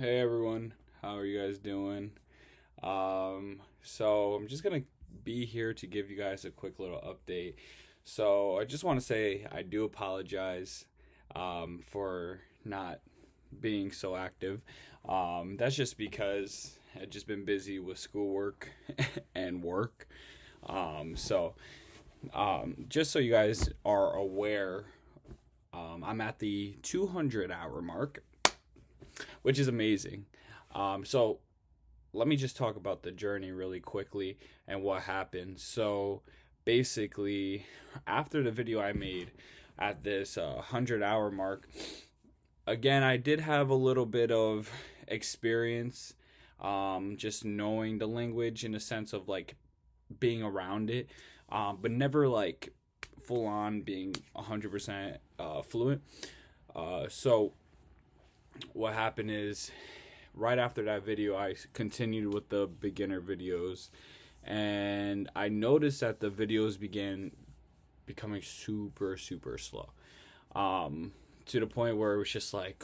Hey everyone, how are you guys doing? So I'm just gonna be here to give you guys a quick little update. So I just want to say I do apologize for not being so active. That's just because I've just been busy with schoolwork and work. So just so you guys are aware, I'm at the 200 hour mark, which is amazing. So let me just talk about the journey really quickly and what happened. So basically, after the video I made at this 100 hour mark, again, I did have a little bit of experience, just knowing the language in a sense of like being around it, but never like full on being 100% fluent. So what happened is right after that video, I continued with the beginner videos, and I noticed that the videos began becoming super slow, to the point where it was just like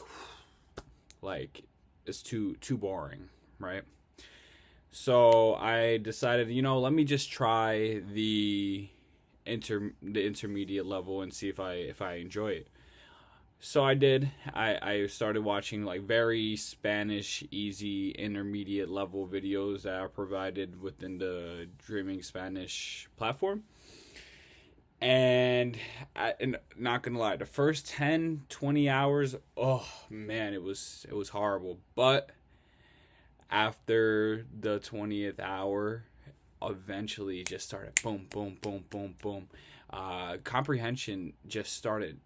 it's too boring, right? So I decided, let me just try the intermediate level and see if I enjoy it. So I did. I started watching like very Spanish, easy, intermediate level videos that are provided within the Dreaming Spanish platform. And not gonna lie, the first 10, 20 hours, oh man, it was horrible. But after the 20th hour, eventually it just started boom, boom, boom, boom, boom. Comprehension just started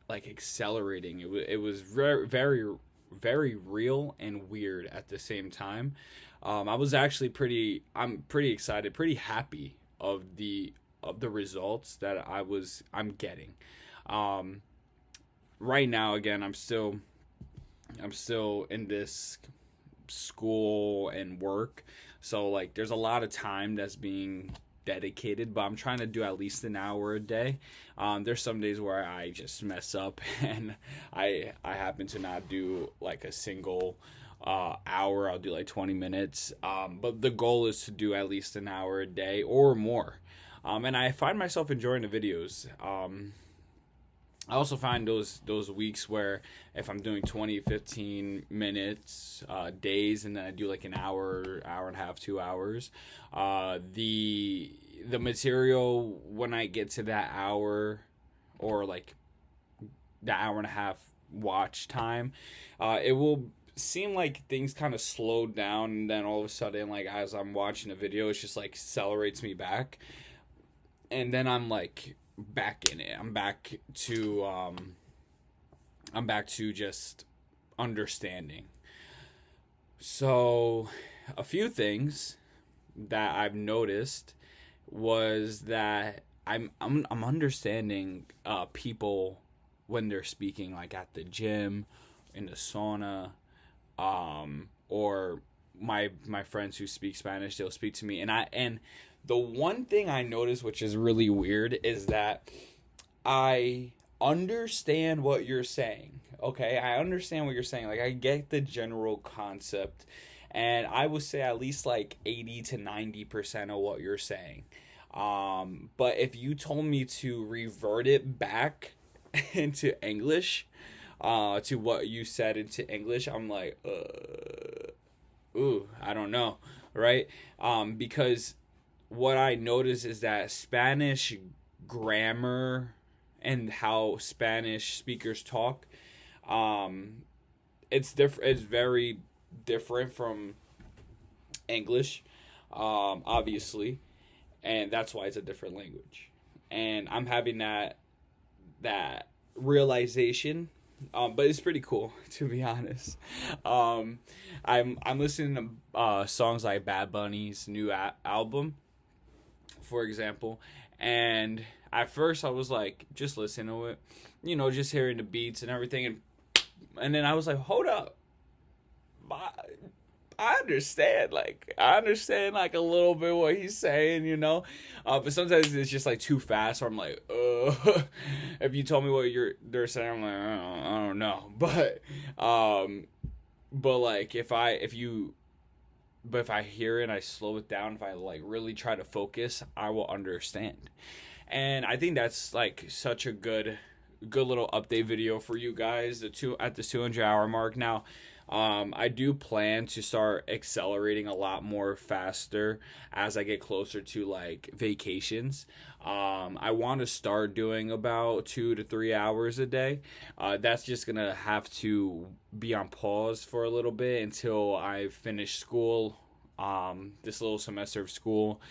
like accelerating. It was very real and weird at the same time. I was actually I'm pretty excited, pretty happy of the results that I'm getting. Um, right now, again, I'm still in this school and work, so like there's a lot of time that's being dedicated, but I'm trying to do at least an hour a day. There's some days where I just mess up and I happen to not do like a single hour. I'll do like 20 minutes. But the goal is to do at least an hour a day or more. And I find myself enjoying the videos. I also find those weeks where if I'm doing 20, 15 minutes days, and then I do like an hour and a half, 2 hours, the material when I get to that hour or like the hour and a half watch time, it will seem like things kind of slowed down, and then all of a sudden, like as I'm watching a video, it's just like accelerates me back, and then I'm like back in it. I'm back to just understanding. So a few things that I've noticed was that I'm understanding people when they're speaking, like at the gym, in the sauna, or my friends who speak Spanish, they'll speak to me, and the one thing I notice, which is really weird, is that I understand what you're saying. Okay, I understand what you're saying. Like I get the general concept, and I would say at least like 80 to 90% of what you're saying. But if you told me to revert it back into English, to what you said into English, I'm like, ooh, I don't know, right? Because what I notice is that Spanish grammar and how Spanish speakers talk, um, it's different. It's very different from English, obviously, and that's why it's a different language. And I'm having that realization, but it's pretty cool to be honest. Um, I'm listening to songs like Bad Bunny's new album, for example, and at first I was like just listening to it, just hearing the beats and everything, and then I was like, hold up, I, I understand like a little bit what he's saying. But sometimes it's just like too fast, or I'm like, if you told me what they're saying, I'm like, I don't know, but but like if I hear it and I slow it down, if I like really try to focus, I will understand. And I think that's like such a good little update video for you guys. The two at the 200-hour mark now. I do plan to start accelerating a lot more faster as I get closer to like vacations. I want to start doing about 2 to 3 hours a day. That's just gonna have to be on pause for a little bit until I finish school. This little semester of school,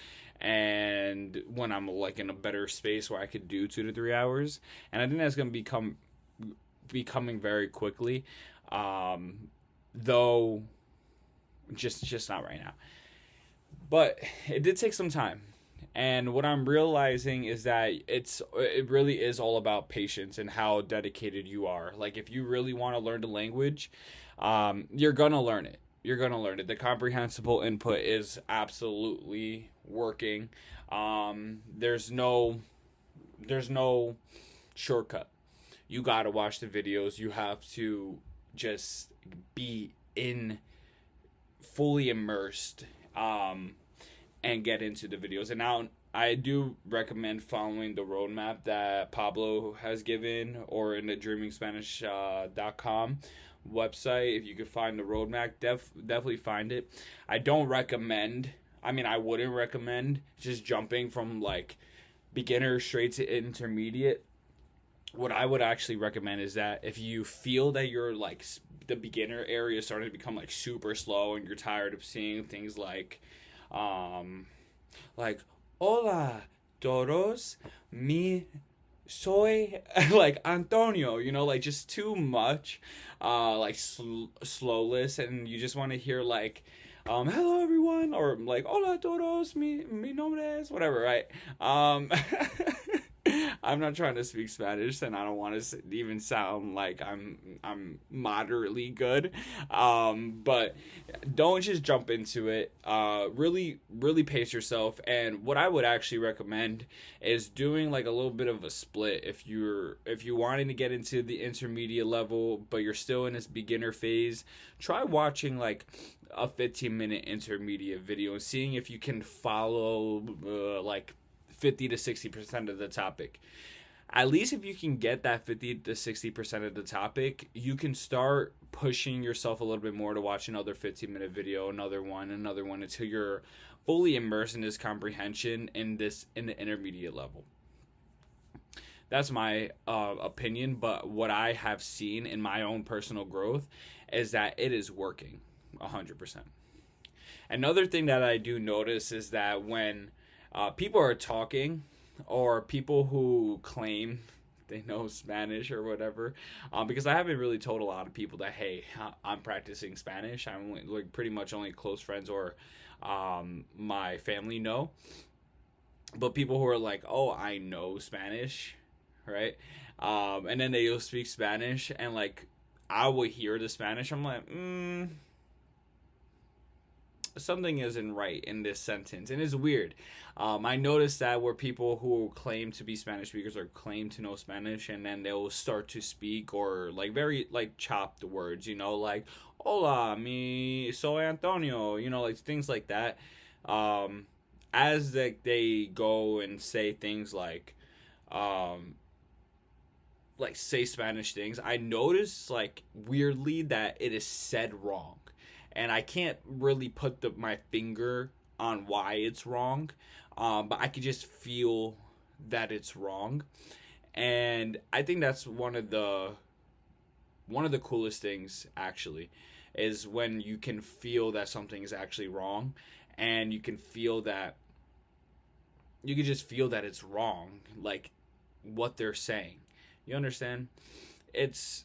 and when I'm like in a better space where I could do 2 to 3 hours, and I think that's gonna becoming very quickly. Though just not right now. But it did take some time. And what I'm realizing is that it really is all about patience and how dedicated you are. Like if you really want to learn the language, you're gonna learn it. You're gonna learn it. The comprehensible input is absolutely working. There's no shortcut. You gotta watch the videos. You have to just be in fully immersed, and get into the videos. And now I do recommend following the roadmap that Pablo has given, or in the dreamingspanish.com website. If you could find the roadmap, definitely find it. I wouldn't recommend just jumping from like beginner straight to intermediate. What I would actually recommend is that if you feel that you're like the beginner area is starting to become like super slow and you're tired of seeing things like hola todos, mi soy like Antonio, like just too much, like slowless, and you just want to hear like hello everyone, or like hola todos, mi nombre es whatever, right? I'm not trying to speak Spanish, and I don't want to even sound like I'm moderately good. But don't just jump into it. Really, really pace yourself. And what I would actually recommend is doing like a little bit of a split. If you're wanting to get into the intermediate level, but you're still in this beginner phase, try watching like a 15-minute intermediate video and seeing if you can follow like 50 to 60% of the topic. At least if you can get that 50 to 60% of the topic, you can start pushing yourself a little bit more to watch another 15-minute video, another one, until you're fully immersed in this comprehension in the intermediate level. That's my opinion, but what I have seen in my own personal growth is that it is working 100%. Another thing that I do notice is that when people are talking, or people who claim they know Spanish or whatever, because I haven't really told a lot of people that, hey, I'm practicing Spanish. I'm only, like pretty much only close friends or my family know. But people who are like, oh, I know Spanish, right? And then they'll speak Spanish, and like I will hear the Spanish. I'm like, something isn't right in this sentence, and it's weird. I noticed that where people who claim to be Spanish speakers or claim to know Spanish, and then they'll start to speak or like very like chopped words, like hola, mi soy Antonio, like things like that. As they go and say things like say Spanish things, I notice like weirdly that it is said wrong, and I can't really put my finger on why it's wrong, but I could just feel that it's wrong, and I think that's one of the coolest things actually, is when you can feel that something is actually wrong, and you can just feel that it's wrong, like what they're saying. You understand? It's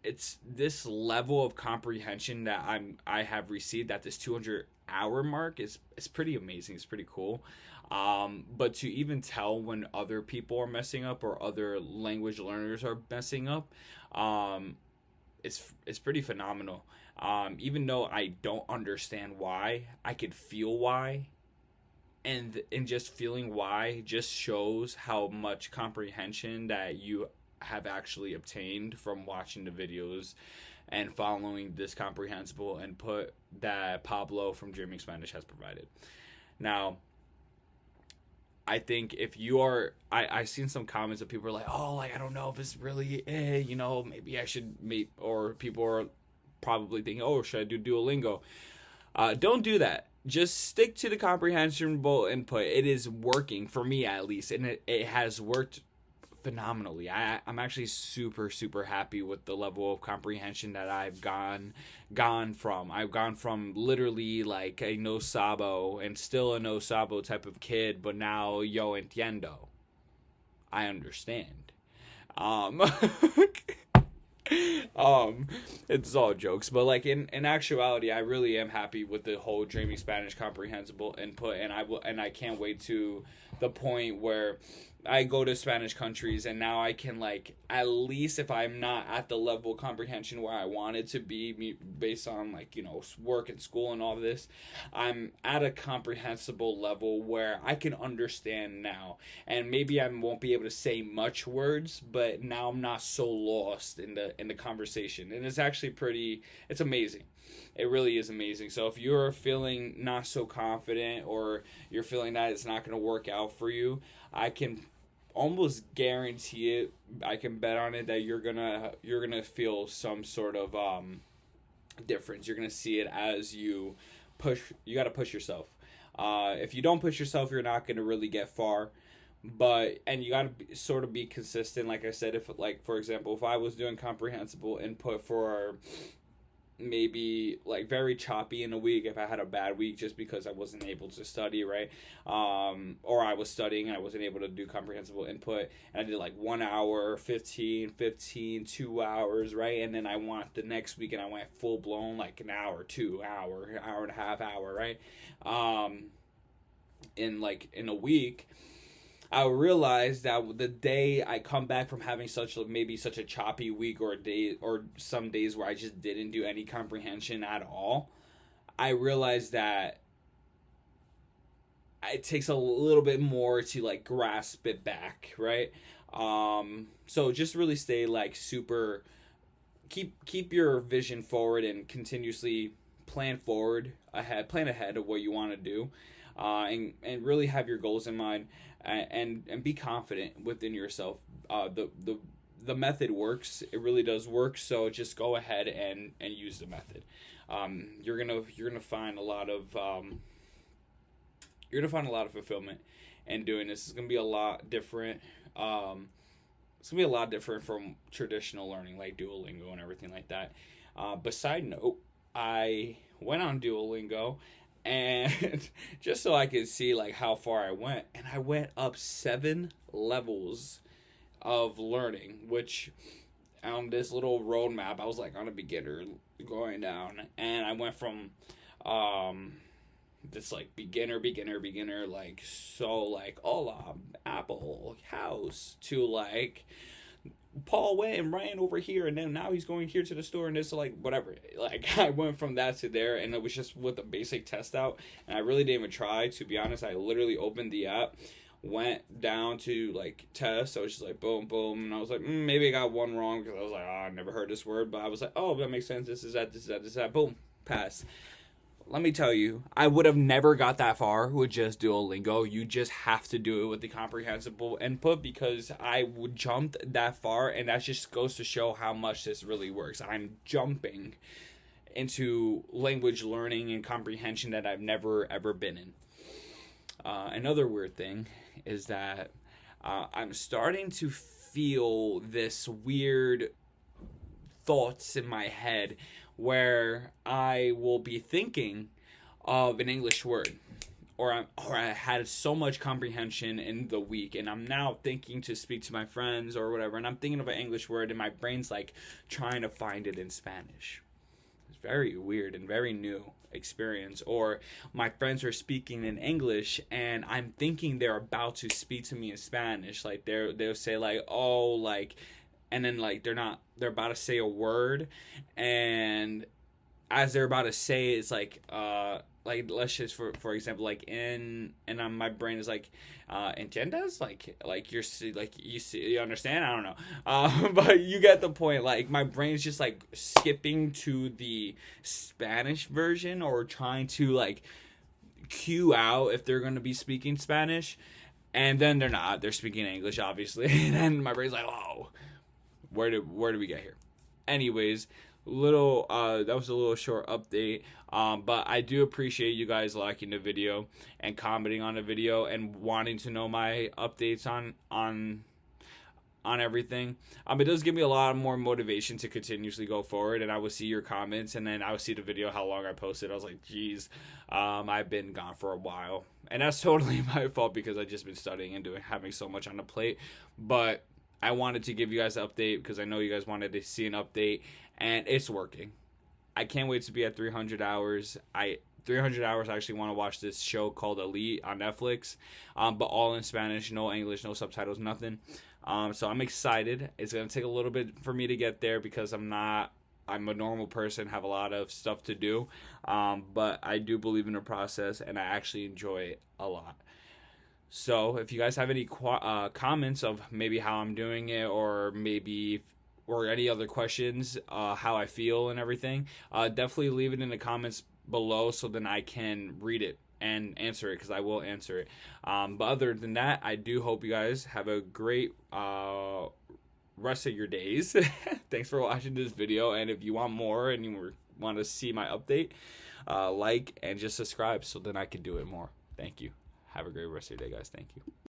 this level of comprehension that I have received at this 200-hour mark is pretty amazing. It's pretty cool. But to even tell when other people are messing up or other language learners are messing up, it's pretty phenomenal. Even though I don't understand why, I could feel why. And just feeling why just shows how much comprehension that you have actually obtained from watching the videos and following this comprehensible input that Pablo from Dreaming Spanish has provided. Now, I think if you are, I seen some comments of people are like, oh, like I don't know if it's really, maybe I should meet, or people are probably thinking, oh, should I do Duolingo? Don't do that. Just stick to the comprehensible input. It is working for me at least, and it has worked phenomenally. I'm actually super, super happy with the level of comprehension that I've gone from. I've gone from literally like a no sabo and still a no sabo type of kid, but now yo entiendo. I understand. Um it's all jokes, but like in actuality, I really am happy with the whole Dreaming Spanish comprehensible input, and I can't wait to the point where I go to Spanish countries and now I can, like, at least if I'm not at the level of comprehension where I wanted to be based on, like, work and school and all of this, I'm at a comprehensible level where I can understand now. And maybe I won't be able to say much words, but now I'm not so lost in the conversation. And it's actually it's amazing. It really is amazing. So if you're feeling not so confident, or you're feeling that it's not going to work out for you, I can almost guarantee it. I can bet on it that you're gonna feel some sort of difference. You're gonna see it as you push. You got to push yourself. If you don't push yourself, you're not gonna really get far. And you got to sort of be consistent. Like I said, if, like, for example, if I was doing comprehensible input for maybe like very choppy in a week, if I had a bad week just because I wasn't able to study, right, or I was studying and I wasn't able to do comprehensible input, and I did like 1 hour, 15, 2 hours, right, and then I went the next week and I went full blown like an hour, 2 hour, hour and a half hour, right, in a week, I realized that the day I come back from having such a choppy week, or a day, or some days where I just didn't do any comprehension at all, I realized that it takes a little bit more to like grasp it back, right? So just really stay like super, keep your vision forward and continuously plan ahead of what you want to do, and really have your goals in mind. And be confident within yourself. The method works. It really does work. So just go ahead and use the method. You're gonna find a lot of fulfillment in doing this. It's gonna be a lot different. It's gonna be a lot different from traditional learning like Duolingo and everything like that. But side note, I went on Duolingo, and just so I could see like how far I went, and I went up 7 levels of learning, which on this little roadmap I was like on a beginner going down, and I went from this like beginner, like, so like hola apple house, to like Paul went and ran over here, and then now he's going here to the store, and it's like whatever. Like, I went from that to there, and it was just with a basic test out, and I really didn't even try, to be honest. I literally opened the app, went down to like test. So I was just like boom, boom, and I was like, maybe I got one wrong, because I was like, I never heard this word, but I was like, oh, that makes sense. This is that. Boom, pass. Let me tell you, I would have never got that far with just Duolingo. You just have to do it with the comprehensible input, because I would jump that far, and that just goes to show how much this really works. I'm jumping into language learning and comprehension that I've never ever been in. Another weird thing is that I'm starting to feel this weird thoughts in my head where I will be thinking of an English word, or I had so much comprehension in the week, and I'm now thinking to speak to my friends or whatever, and I'm thinking of an English word, and my brain's like trying to find it in Spanish. It's very weird and very new experience. Or my friends are speaking in English, and I'm thinking they're about to speak to me in Spanish. Like they'll say like, oh, like, and then like they're about to say a word, and as they're about to say, it's like let's just for example, like my brain is like entiendes, like you're like you see, you understand, I don't know, but you get the point. Like my brain's just like skipping to the Spanish version, or trying to like cue out if they're going to be speaking Spanish, and then they're not, they're speaking English, obviously. And then my brain's like, oh, where did we get here? Anyways, little that was a little short update, but I do appreciate you guys liking the video and commenting on the video and wanting to know my updates on everything. It does give me a lot more motivation to continuously go forward, and I will see your comments, and then I will see the video, how long I posted. I was like, geez, I've been gone for a while, and that's totally my fault because I just been studying and having so much on the plate. But I wanted to give you guys an update because I know you guys wanted to see an update, and it's working. I can't wait to be at 300 hours. 300 hours, I actually want to watch this show called Elite on Netflix, but all in Spanish, no English, no subtitles, nothing. So I'm excited. It's going to take a little bit for me to get there because I'm a normal person, have a lot of stuff to do, but I do believe in the process, and I actually enjoy it a lot. So if you guys have any comments of maybe how I'm doing it, or any other questions, how I feel and everything, definitely leave it in the comments below so then I can read it and answer it, because I will answer it. But other than that, I do hope you guys have a great rest of your days. Thanks for watching this video, and if you want more and you want to see my update, like and just subscribe so then I can do it more. Thank you. Have a great rest of your day, guys. Thank you.